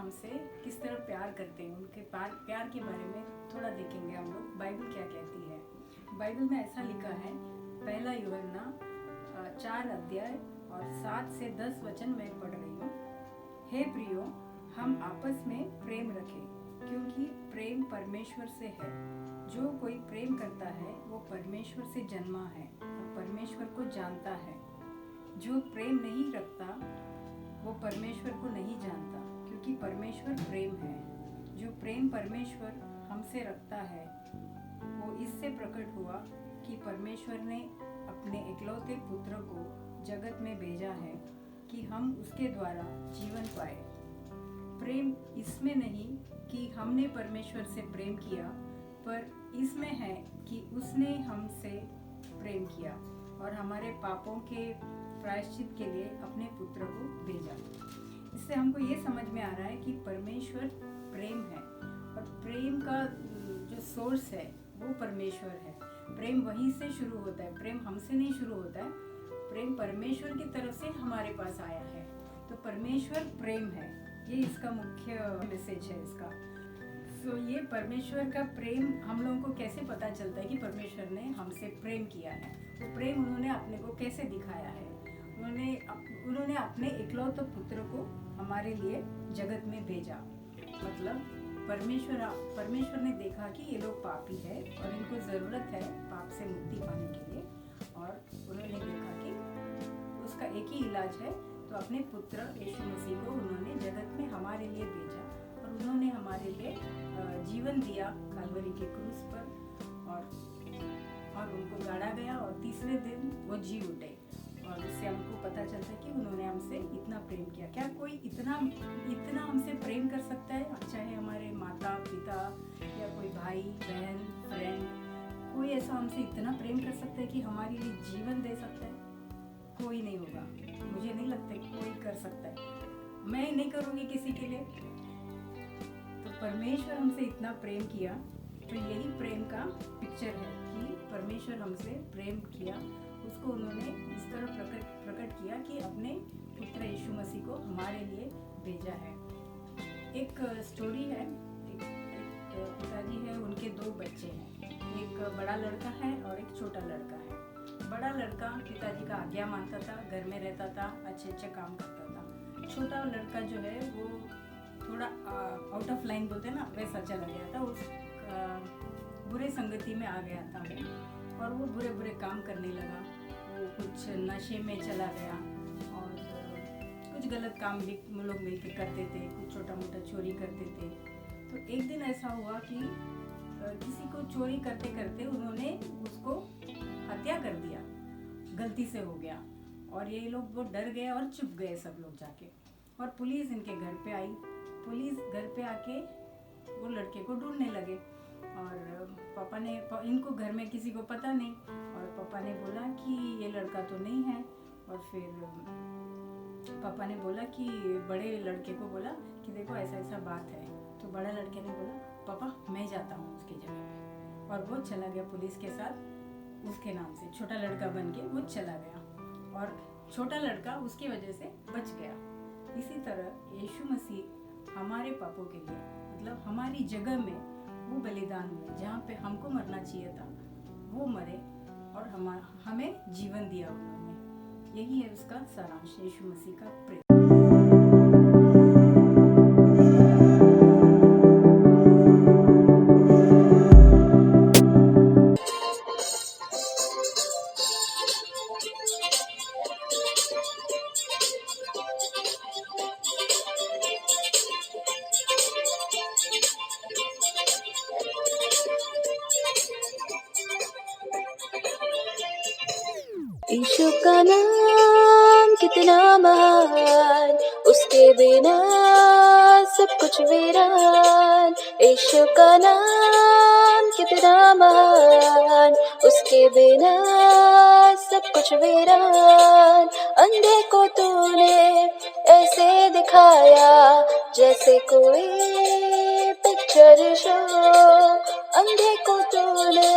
हमसे किस तरह प्यार करते हैं, उनके प्यार के बारे में थोड़ा देखेंगे हम लोग। बाइबल क्या कहती है। बाइबल में ऐसा लिखा है, पहला यूहन्ना 4 अध्याय और 7 से 10 वचन मैं पढ़ रही हूँ। हे प्रियो, हम आपस में प्रेम रखें, क्योंकि प्रेम परमेश्वर से है। जो कोई प्रेम करता है वो परमेश्वर से जन्मा है और परमेश्वर को जानता है। जो प्रेम नहीं रखता वो परमेश्वर को नहीं जानता, क्योंकि परमेश्वर प्रेम है। जो प्रेम परमेश्वर हमसे रखता है वो इससे प्रकट हुआ कि परमेश्वर ने अपने इकलौते पुत्र को जगत में भेजा है कि हम उसके द्वारा जीवन पाए। प्रेम इसमें नहीं कि हमने परमेश्वर से प्रेम किया, पर इसमें है कि उसने हमसे प्रेम किया और हमारे पापों के प्रायश्चित के लिए अपने पुत्र को भेजा। इससे हमको ये समझ में आ रहा है कि परमेश्वर प्रेम है और प्रेम का जो सोर्स है वो परमेश्वर है। प्रेम वहीं से शुरू होता है, प्रेम हमसे नहीं शुरू होता है, प्रेम परमेश्वर की तरफ से हमारे पास आया है। तो परमेश्वर प्रेम है, ये इसका मुख्य मैसेज है इसका। ये परमेश्वर का प्रेम हम लोगों को कैसे पता चलता है कि परमेश्वर ने हमसे प्रेम किया है। तो प्रेम उन्होंने अपने को कैसे दिखाया है। उन्होंने अपने इकलौते पुत्र को हमारे लिए जगत में भेजा। मतलब परमेश्वर ने देखा कि ये लोग पापी है और इनको ज़रूरत है पाप से मुक्ति पाने के लिए, और उन्होंने देखा कि उसका एक ही इलाज है, तो अपने पुत्र यीशु मसीह को उन्होंने जगत में हमारे लिए भेजा और उन्होंने हमारे लिए जीवन दिया कलवरी के क्रूस पर, और उनको गाड़ा गया और तीसरे दिन वो जी उठे। और इससे हमको पता चलता है कि उन्होंने हमसे इतना प्रेम किया। क्या कोई इतना हमसे प्रेम कर सकता है? चाहे हमारे माता पिता या कोई भाई बहन फ्रेंड, कोई ऐसा हमसे इतना प्रेम कर सकता है कि हमारे लिए जीवन दे सकता है? कोई नहीं होगा, मुझे नहीं लगता कि कोई कर सकता है। मैं नहीं करूँगी किसी के लिए। तो परमेश्वर हमसे इतना प्रेम किया, तो यही प्रेम का पिक्चर है कि परमेश्वर हमसे प्रेम किया, उसको उन्होंने इस तरह प्रकट किया कि अपने पुत्र यीशु मसीह को हमारे लिए भेजा है। एक स्टोरी है, एक पिताजी है, उनके 2 बच्चे हैं। एक बड़ा लड़का है और एक छोटा लड़का है। बड़ा लड़का पिताजी का आज्ञा मानता था, घर में रहता था, अच्छे काम करता था। छोटा लड़का जो है वो थोड़ा आउट ऑफ लाइन बोलते हैं ना, वैसा चला गया था। उस बुरे संगति में आ गया था और वो बुरे काम करने लगा। वो कुछ नशे में चला गया और कुछ गलत काम भी लोग मिलकर करते थे, कुछ छोटा मोटा चोरी करते थे। तो एक दिन ऐसा हुआ कि किसी को चोरी करते करते उन्होंने उसको हत्या कर दिया, गलती से हो गया। और ये लोग वो डर गए और चुप गए सब लोग जाके, और पुलिस इनके घर पे आई। पुलिस घर पे आके वो लड़के को ढूंढने लगे, और पापा ने, इनको घर में किसी को पता नहीं, और पापा ने बोला कि ये लड़का तो नहीं है। और फिर पापा ने बोला कि बड़े लड़के को बोला कि देखो ऐसा बात है। तो बड़ा लड़के ने बोला पापा मैं जाता हूँ उसकी जगह पे, और वो चला गया पुलिस के साथ उसके नाम से। छोटा लड़का बन के वो चला गया और छोटा लड़का उसकी वजह से बच गया। इसी तरह यीशु मसीह हमारे पापों के लिए, मतलब हमारी जगह में वो बलिदान हुए, जहाँ पे हमको मरना चाहिए था वो मरे और हमें जीवन दिया उन्होंने। यही है उसका सारांश, यीशु मसीह का प्रेम। यीशु का नाम कितना महान, उसके बिना सब कुछ वीरान। यीशु का नाम कितना महान, उसके बिना सब कुछ वीरान। अंधे को तूने ऐसे दिखाया जैसे कोई पिक्चर शो। अंधे को तूने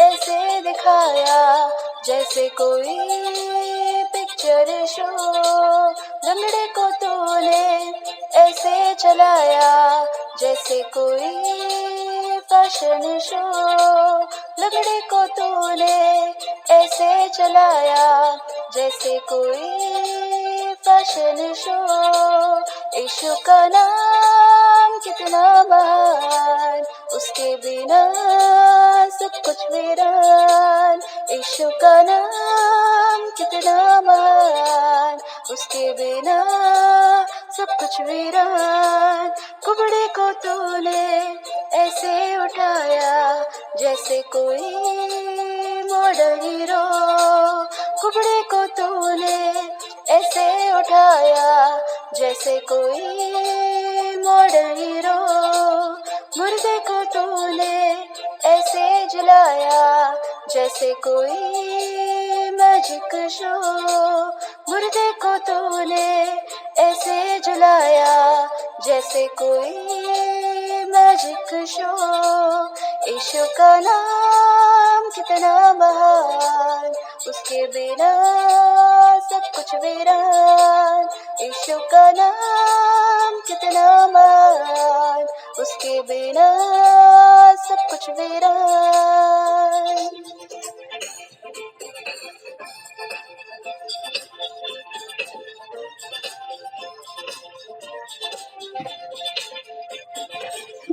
ऐसे दिखाया जैसे कोई पिक्चर शो। लंगड़े को तूने ऐसे चलाया जैसे कोई फैशन शो। लंगड़े को तूने ऐसे चलाया जैसे कोई फैशन शो। यीशु का नाम कितना महान, उसके बिना सब कुछ वीरान। यीशु का नाम कितना महान, उसके बिना सब कुछ वीरान। कुबड़े को तूने ऐसे उठाया जैसे कोई मॉडल हीरो। कुबड़े को तूने ऐसे उठाया जैसे कोई मॉडल हीरो। मुर्दे को तूने ऐसे जलाया जैसे कोई मैजिक शो। मुर्दे को तूने ऐसे जलाया जैसे कोई मैजिक शो। यीशु का नाम कितना महान, उसके बिना सब कुछ वीरान। यीशु का नाम कितना महान, उसके बिना सब कुछ वीरान।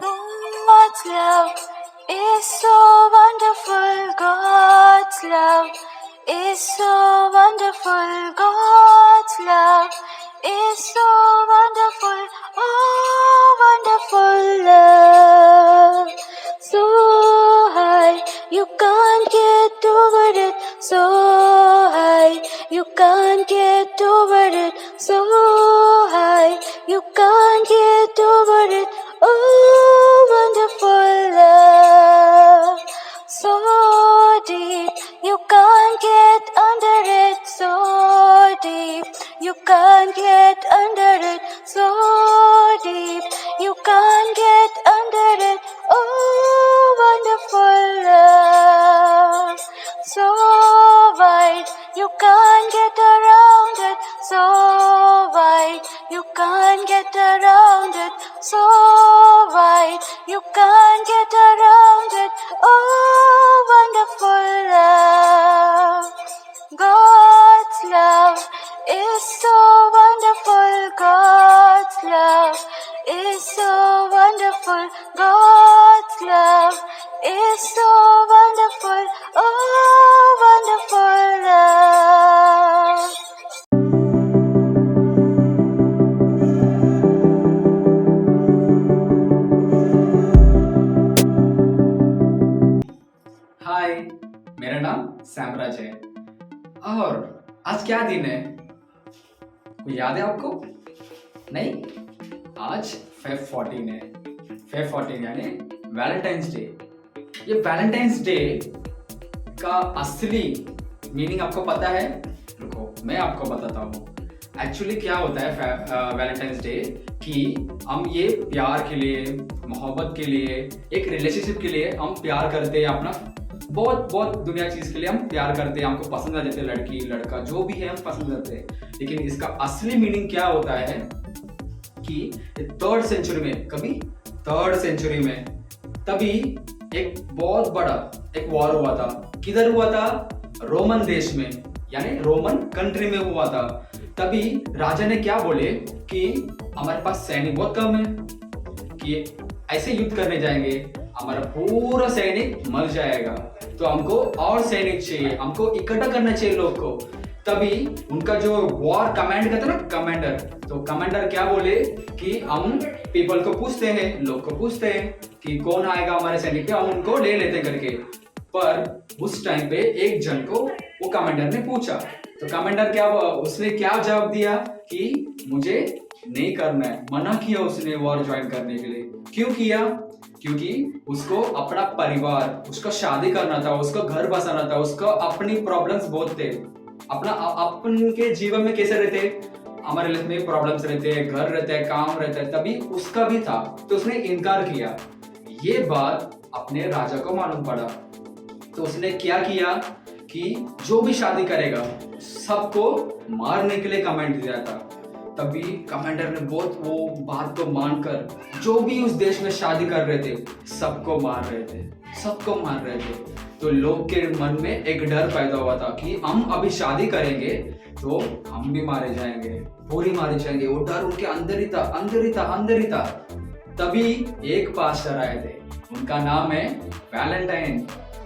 God's love is so wonderful. God's love is so wonderful. God's love is so wonderful. Oh, wonderful love. So high, you can't get over it. So high, you can't get over it. So high, you can't get over it. Oh, wonderful love. So deep, you can't get under it. So deep, you can't get under it. So deep, you can't get under it. Oh, wonderful love. So wide, you can't get around it. So wide, you can't get around it. So wide, you can't get around it. Oh, wonderful love. God's love is so wonderful. God's love is so wonderful. God's love is so wonderful. Oh, wonderful love. हाय, मेरा नाम सैमराज है और आज क्या दिन है? कोई याद है आपको? नहीं? आज Feb 14 है। Feb 14 यानी वैलेंटाइंस डे। ये वैलेंटाइंस डे का असली मीनिंग आपको पता है? रुको, मैं आपको बताता हूँ। एक्चुअली क्या होता है वैलेंटाइंस डे कि हम ये प्यार के लिए, मोहब्बत के लिए, एक रिलेशनशिप के लिए हम प्यार करते हैं। अपना बहुत दुनिया चीज के लिए हम प्यार करते हैं। हमको पसंद आ जाते हैं, लड़की लड़का जो भी है हम पसंद करते हैं। लेकिन इसका असली मीनिंग क्या होता है कि 3rd सेंचुरी में, कभी 3rd सेंचुरी में तभी एक बहुत बड़ा एक वॉर हुआ था। किधर हुआ था? रोमन देश में, यानी रोमन कंट्री में हुआ था। तभी राजा ने क्या बोले कि हमारे पास सैनिक बहुत कम है, कि ऐसे युद्ध करने जाएंगे हमारा पूरा सैनिक मर जाएगा, तो हमको और सैनिक चाहिए, हमको इकट्ठा करना चाहिए लोग को। तभी उनका जो वॉर कमांड करता ना, कमांडर, तो कमांडर क्या बोले कि हम पीपल को पूछते हैं, लोग को पूछते हैं कि कौन आएगा हमारे सैनिक पे, हम उनको ले लेते हैं करके। पर उस टाइम पे एक जन को वो कमांडर ने पूछा, तो कमांडर उसने क्या जवाब दिया कि मुझे नहीं करना है। मना किया उसने वॉर ज्वाइन करने के लिए। क्यों किया? क्योंकि उसको अपना परिवार, उसको शादी करना था, उसको घर बसाना था, उसको अपनी प्रॉब्लम्स बहुत थे। अपन के जीवन में कैसे रहते, हमारे लाइफ में प्रॉब्लम्स रहते हैं, घर रहता है, काम रहता है, तभी उसका भी था, तो उसने इनकार किया। ये बात अपने राजा को मालूम पड़ा, तो उसने क्या किया कि जो भी शादी करेगा सबको मारने के लिए कमेंट दिया था। तभी कमांडर ने बहुत वो बात को मानकर जो भी उस देश में शादी कर रहे थे सबको मार रहे थे, सबको मार रहे थे। तो लोग के मन में एक डर पैदा हुआ था कि हम अभी शादी करेंगे तो हम भी मारे जाएंगे, पूरी मारे जाएंगे। वो डर उनके अंदर ही था, अंदर ही था, अंदर ही था। तभी एक पास्टर आए थे, उनका नाम है वैलेंटाइन।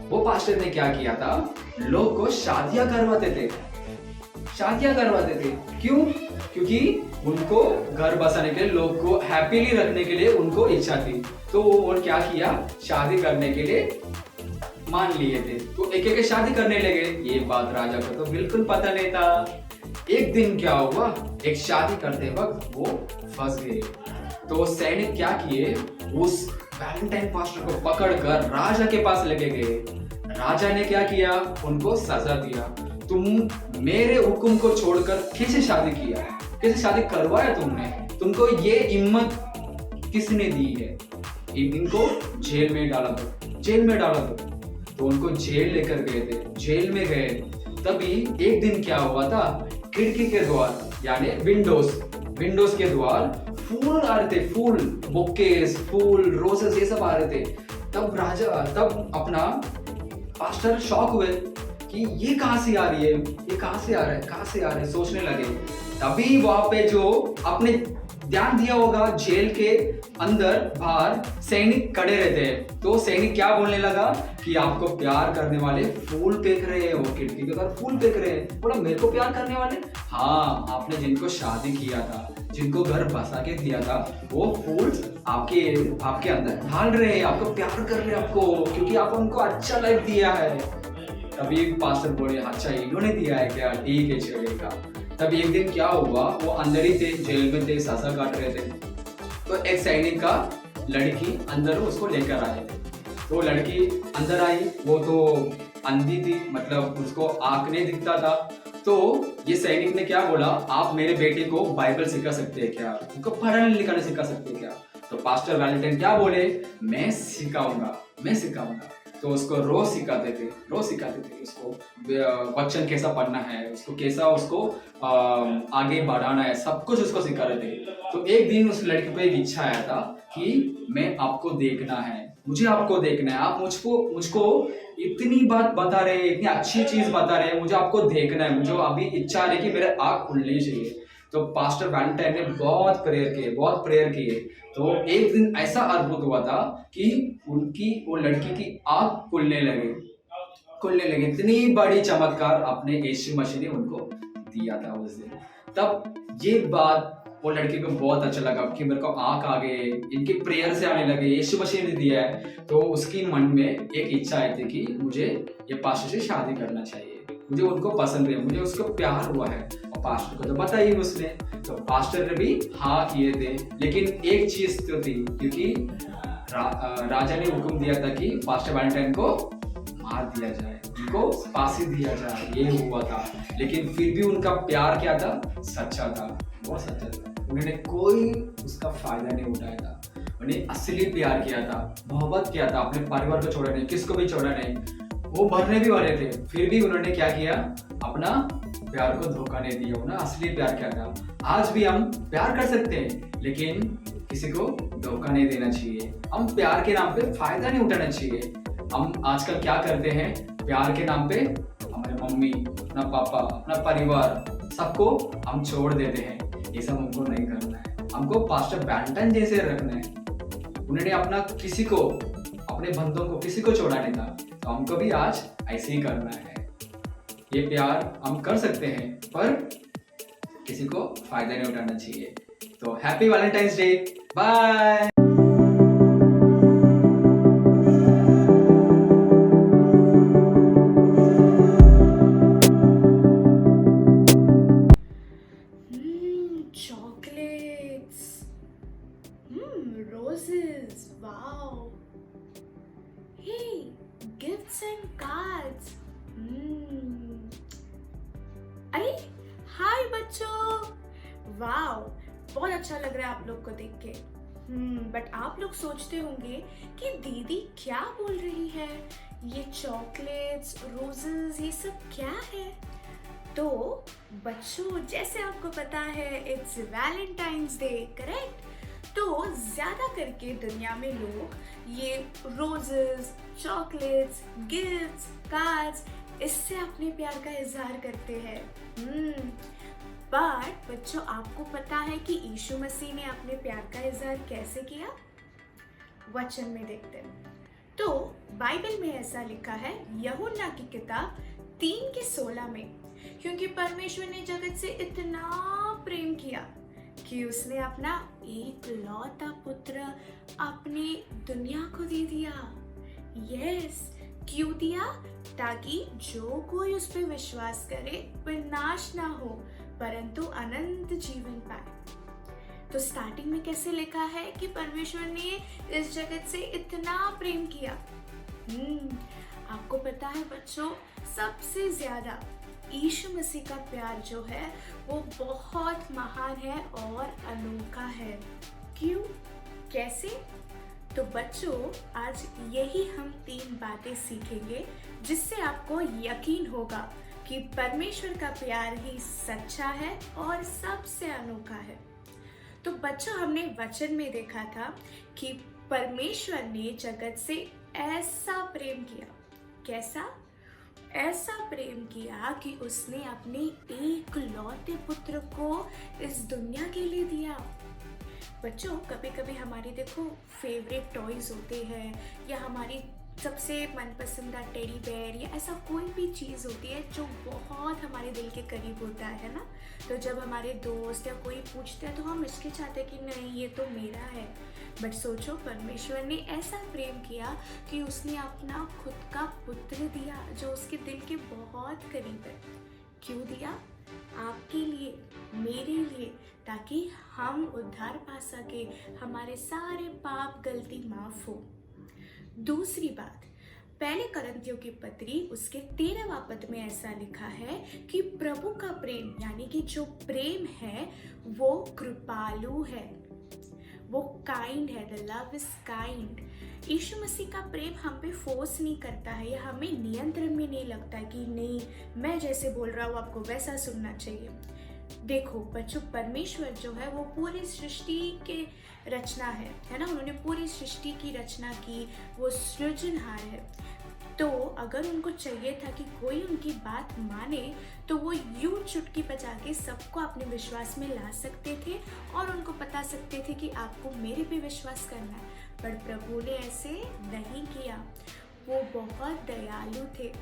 वो पास्टर ने क्या किया था, लोग को शादियां करवाते थे, शादियां करवाते थे। क्यों? क्योंकि उनको घर बसाने के लिए, लोग को हैप्पीली रखने के लिए उनको इच्छा थी। तो वो क्या किया, शादी करने के लिए मान लिए थे। तो एक एक शादी करने लगे। ये बात राजा को तो बिल्कुल पता नहीं था। एक दिन क्या हुआ, एक शादी करते वक्त वो फंस गए। तो सैनिक क्या किए, उस वैलेंटाइन पास्टर को पकड़कर राजा के पास लेके गए। राजा ने क्या किया, उनको सजा दिया। तुम मेरे हुक्म को छोड़कर कैसे शादी किया, कैसे शादी करवाया तुमने, तुमको ये हिम्मत किसने दी है, इनको जेल में डाला दो, जेल में डाला दो। तो उनको जेल लेकर गए थे, जेल में गए। तभी एक दिन क्या हुआ था, खिड़की के द्वार यानी विंडोज के द्वार फूल आ रहे थे, फूल बुकेस, फूल रोजेस ये सब आ रहे थे। तब अपना पास्टर शॉक हुए कि ये कहां से आ रही है, ये कहां से आ रहा है, कहां से आ रहा है, सोचने लगे। तभी वहां पे जो आपने ध्यान दिया होगा, जेल के अंदर बाहर सैनिक खड़े रहते हैं। तो सैनिक क्या बोलने लगा कि आपको प्यार करने वाले फूल फेंक रहे हैं, वो खिड़की के बाहर फूल फेंक रहे हैं। बोला मेरे को प्यार करने वाले? हाँ, आपने जिनको शादी किया था, जिनको घर बसा के दिया था, वो फूल आपके अंदर ढाल रहे हैं, आपको प्यार कर रहे हैं आपको, क्योंकि आप उनको अच्छा लाइफ दिया है। तभी पास्टर बोले अच्छा इन्होंने दिया है क्या, ठीक है चलेगा। तभी एक दिन क्या हुआ, वो अंदर ही थे, जेल में थे, सजा काट रहे थे। तो एक सैनिक का लड़की अंदर उसको लेकर आए। तो लड़की अंदर आई, वो तो अंधी थी, मतलब उसको आंख नहीं दिखता था। तो ये सैनिक ने क्या बोला, आप मेरे बेटे को बाइबल सिखा सकते हैं क्या, उनको पढ़ने लिखना सिखा सकते हैं क्या? तो पास्टर वैलेंटाइन क्या बोले, मैं सिखाऊंगा, मैं सिखाऊंगा। तो उसको रोज सिखाते थे उसको वचन कैसा पढ़ना है, उसको कैसा उसको आगे बढ़ाना है, सब कुछ उसको सिखा रहे थे। तो एक दिन उस लड़की को एक इच्छा आया था कि मैं आपको देखना है, मुझे आपको देखना है, आप मुझको इतनी बात बता रहे हैं, इतनी अच्छी चीज बता रहे हैं, मुझे आपको देखना है, मुझे अभी इच्छा है कि मेरे आँख खुलनी चाहिए। तो पास्टर वैलेंटाइन ने बहुत प्रेयर किए। तो एक दिन ऐसा अद्भुत हुआ था कि वो लड़की की आँख खुलने लगे। इतनी बड़ी चमत्कार अपने यीशु मसीह ने उनको दिया था उस दिन। तब ये बात वो लड़की को बहुत अच्छा लगा कि मेरे को आँख आ गए, इनके प्रेयर से आने लगे, यीशु मसीह ने दिया है। तो उसकी मन में एक इच्छा आई थी कि मुझे ये पास्टर से शादी करना चाहिए, मुझे उनको पसंद है, मुझे उसको प्यार हुआ है। और पास्टर को तो बताई उसने, तो पास्टर ने भी हाँ किए थे। लेकिन एक चीज तो थी, क्योंकि राजा ने हुक्म दिया था कि पास्टर वैलेंटाइन को मार दिया जाए, उनको फांसी दिया जाए, ये हुआ था। लेकिन फिर भी उनका प्यार क्या था, सच्चा था, बहुत सच्चा था। उन्होंने कोई उसका फायदा नहीं उठाया था, उन्हें असली प्यार किया था, मोहब्बत किया था, अपने परिवार को छोड़ा नहीं, किसको भी छोड़ा नहीं। वो मरने भी वाले थे, फिर भी उन्होंने क्या किया, अपना प्यार को धोखा नहीं दिया, उन्होंने असली प्यार किया था। आज भी हम प्यार कर सकते हैं, लेकिन किसी को धोखा नहीं देना चाहिए। हम प्यार के नाम पे फायदा नहीं उठाना चाहिए। हम आजकल क्या करते हैं, प्यार के नाम पे हमारे मम्मी, अपना पापा, अपना परिवार, सबको हम छोड़ देते हैं। ये सब हमको नहीं करना है, हमको पास्टर वैलेंटाइन जैसे रखना है। उन्होंने अपना किसी को, अपने बंधुओं को किसी को छोड़ा नहीं था, तो हमको भी आज ऐसे ही करना है। ये प्यार हम कर सकते हैं, पर किसी को फायदा नहीं उठाना चाहिए। तो happy Valentine's day, bye. Chocolates. Roses. Wow. Hey, gifts and cards. अरे हाय बच्चों, वाओ, बहुत अच्छा लग रहा है आप लोग को देख के। बट आप लोग सोचते होंगे कि दीदी क्या बोल रही है, ये चॉकलेट्स, रोजेस, ये सब क्या है? तो बच्चों, जैसे आपको पता है इट्स वैलेंटाइंस डे, करेक्ट? तो ज्यादा करके दुनिया में लोग ये रोजेस, चॉकलेट्स, गिफ्ट्स, कार्ड्स, इससे अपने प्यार का इजहार करते हैं। बट बच्चों, आपको पता है कि यीशु मसीह ने अपने प्यार का इजहार कैसे किया? वचन में देखते हैं। तो बाइबल में ऐसा लिखा है, यूहन्ना की किताब 3:16 में, क्योंकि परमेश्वर ने जगत से इतना प्रेम किया कि उसने अपना एकलौता पुत्र अपनी दुनिया को दे दिया। यस, क्यों दिया? ताकि जो कोई उस पर विश्वास करे वह नाश ना हो परंतु अनंत जीवन पाए। तो स्टार्टिंग में कैसे लिखा है कि परमेश्वर ने इस जगत से इतना प्रेम किया। आपको पता है बच्चों, सबसे ज्यादा यीशु मसीह का प्यार जो है वो बहुत महान है और अनोखा है। क्यों? कैसे? तो बच्चों, आज यही हम 3 बातें सीखेंगे जिससे आपको यकीन होगा कि परमेश्वर का प्यार ही सच्चा है और सबसे अनोखा है। तो बच्चों, हमने वचन में देखा था कि परमेश्वर ने जगत से ऐसा प्रेम किया। कैसा? ऐसा प्रेम किया कि उसने अपने एकलौते पुत्र को इस दुनिया के लिए दिया। बच्चों, कभी कभी हमारे देखो फेवरेट टॉयज होते हैं या हमारी सबसे मनपसंदा टेडी बेयर या ऐसा कोई भी चीज़ होती है जो बहुत हमारे दिल के करीब होता है ना। तो जब हमारे दोस्त या कोई पूछते हैं तो हम हिचकिचाते हैं कि नहीं, ये तो मेरा है। बट सोचो, परमेश्वर ने ऐसा प्रेम किया कि उसने अपना खुद का पुत्र दिया जो उसके दिल के बहुत करीब है। क्यों दिया? आपके लिए, मेरे लिए, ताकि हम उद्धार पा सके, हमारे सारे पाप गलती माफ हो। दूसरी बात, पहले करंथियों की पत्री उसके 13वां पद में ऐसा लिखा है कि प्रभु का प्रेम, यानी कि जो प्रेम है वो कृपालु है, वो काइंड है। The love is kind. Yeshu Masih का प्रेम हम पे फोर्स नहीं करता है या हमें नियंत्रण में नहीं लगता कि नहीं, मैं जैसे बोल रहा हूँ आपको वैसा सुनना चाहिए। देखो बच्चों, परमेश्वर जो है वो पूरी सृष्टि के रचना है ना। उन्होंने पूरी सृष्टि की रचना की, वो सृजनहार है। तो अगर उनको चाहिए था कि कोई उनकी बात माने तो वो यूं चुटकी बजा के सबको अपने विश्वास में ला सकते थे और उनको बता सकते थे कि आपको मेरे पे विश्वास करना है। पर प्रभु ने ऐसे नहीं किया। वो बहुत दयालु थे।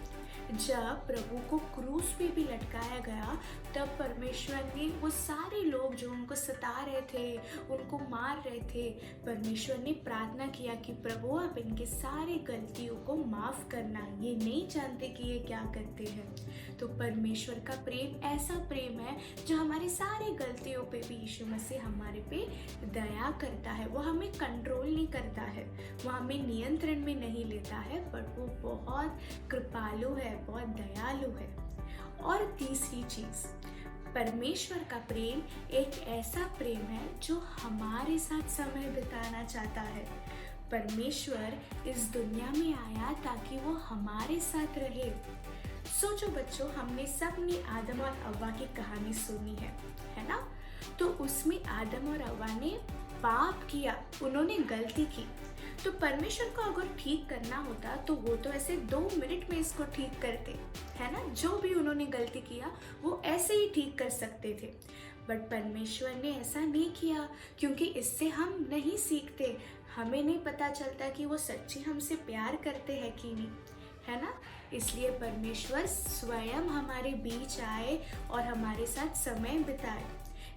जब प्रभु को क्रूस पे भी लटकाया गया तब परमेश्वर ने वो सारे लोग जो उनको सता रहे थे, उनको मार रहे थे, परमेश्वर ने प्रार्थना किया कि प्रभु आप इनके सारे गलतियों को माफ करना, ये नहीं जानते कि ये क्या करते हैं। तो परमेश्वर का प्रेम ऐसा प्रेम है जो हमारे सारे गलतियों पे भी यीशु मसीह हमारे पे दया करता है। वो हमें कंट्रोल नहीं करता है, वो हमें नियंत्रण में नहीं लेता है, पर वो बहुत कृपालु है, बहुत दयालु है। और तीसरी चीज, परमेश्वर का प्रेम एक ऐसा प्रेम है जो हमारे साथ समय बिताना चाहता है। परमेश्वर इस दुनिया में आया ताकि वो हमारे साथ रहे। सोचो बच्चों, हमने सबने आदम और हव्वा की कहानी सुनी है ना। तो उसमें आदम और हव्वा ने पाप किया, उन्होंने गलती की। तो परमेश्वर को अगर ठीक करना होता तो वो तो ऐसे 2 मिनट में इसको ठीक करते, है ना। जो भी उन्होंने गलती किया वो ऐसे ही ठीक कर सकते थे। बट परमेश्वर ने ऐसा नहीं किया, क्योंकि इससे हम नहीं सीखते, हमें नहीं पता चलता कि वो सच्ची हमसे प्यार करते हैं कि नहीं, है ना। इसलिए परमेश्वर स्वयं हमारे बीच आए और हमारे साथ समय बिताए।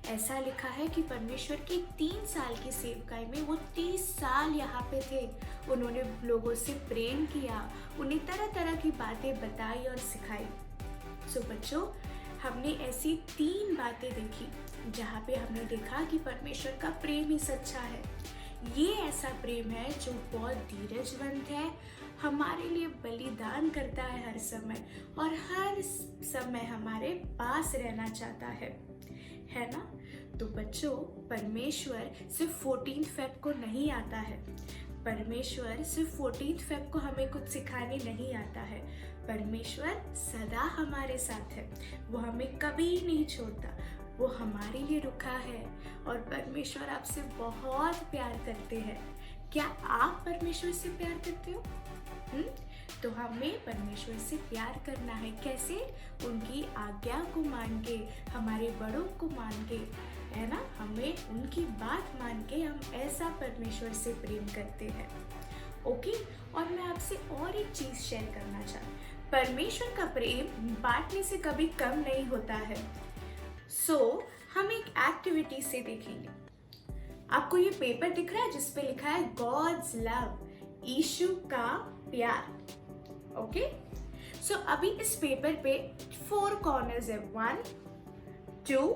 ऐसा लिखा है कि परमेश्वर की 3 साल की सेवकाई में वो 30 साल यहाँ पे थे। उन्होंने लोगों से प्रेम किया, उन्हें तरह तरह की बातें बताई और सिखाई। सो बच्चों, हमने ऐसी 3 बातें देखी जहाँ पे हमने देखा कि परमेश्वर का प्रेम ही सच्चा है। ये ऐसा प्रेम है जो बहुत धीरजवंत है, हमारे लिए बलिदान करता है हर समय और हर समय हमारे पास रहना चाहता है ना। तो बच्चों, परमेश्वर सिर्फ 14 फेब को नहीं आता है। परमेश्वर सिर्फ 14 फेब को हमें कुछ सिखाने नहीं आता है। परमेश्वर सदा हमारे साथ है, वो हमें कभी नहीं छोड़ता, वो हमारे लिए रुका है और परमेश्वर आपसे बहुत प्यार करते हैं। क्या आप परमेश्वर से प्यार करते हो? तो हमें परमेश्वर से प्यार करना है। कैसे? उनकी आज्ञा को मान के, हमारे बड़ों को मान के, है ना, हमें उनकी बात मान के हम ऐसा परमेश्वर से प्रेम करते हैं। ओके, और मैं आपसे और एक चीज शेयर करना चाहती हूँ। परमेश्वर का प्रेम बांटने से कभी कम नहीं होता है। हम एक एक्टिविटी से देखेंगे। आपको ये पेपर दिख रहा है जिसपे लिखा है गॉड्स लव, यीशु का प्यार। ओके, अभी इस पेपर पे 4 कॉर्नर्स है, 1, 2,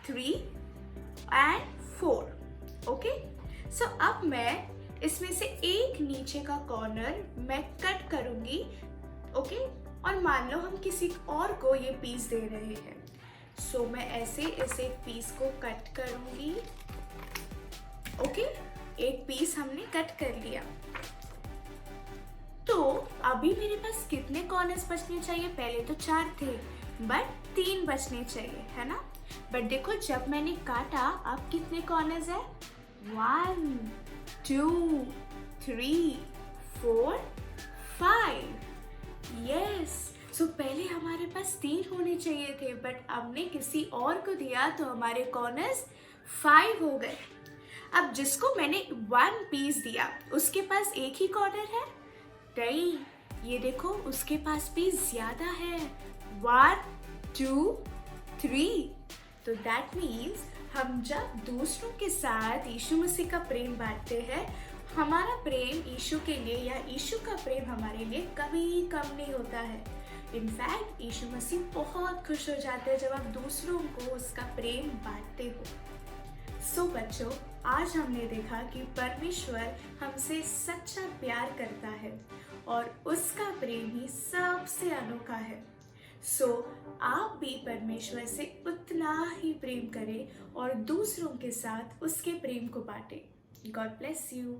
3 एंड 4। ओके, अब मैं इसमें से एक नीचे का कॉर्नर मैं कट करूंगी। ओके, और मान लो हम किसी और को ये पीस दे रहे हैं। मैं ऐसे इस एक पीस को कट करूंगी। ओके, एक पीस हमने कट कर लिया। तो अभी मेरे पास कितने कॉर्नर्स बचने चाहिए? पहले तो 4 थे, बट 3 बचने चाहिए, है ना। बट देखो, जब मैंने काटा, अब कितने कॉर्नर्स है? 1, 2, 3, 4, 5। यस, पहले हमारे पास 3 होने चाहिए थे, बट हमने किसी और को दिया तो हमारे कॉर्नर्स 5 हो गए। अब जिसको मैंने 1 पीस दिया उसके पास एक ही कॉर्नर है? नहीं, ये देखो, उसके पास भी ज्यादा है, 1, 2, 3। तो दैट मीन्स हम जब दूसरों के साथ यीशु मसीह का प्रेम बांटते हैं, हमारा प्रेम यीशु के लिए या यीशु का प्रेम हमारे लिए कभी कम नहीं होता है। इनफैक्ट यीशु मसीह बहुत खुश हो जाते हैं जब आप दूसरों को उसका प्रेम बांटते हो। बच्चों, आज हमने देखा कि परमेश्वर हमसे सच्चा प्यार करता है और उसका प्रेम ही सबसे अनोखा है। आप भी परमेश्वर से उतना ही प्रेम करें और दूसरों के साथ उसके प्रेम को बांटें। God bless you.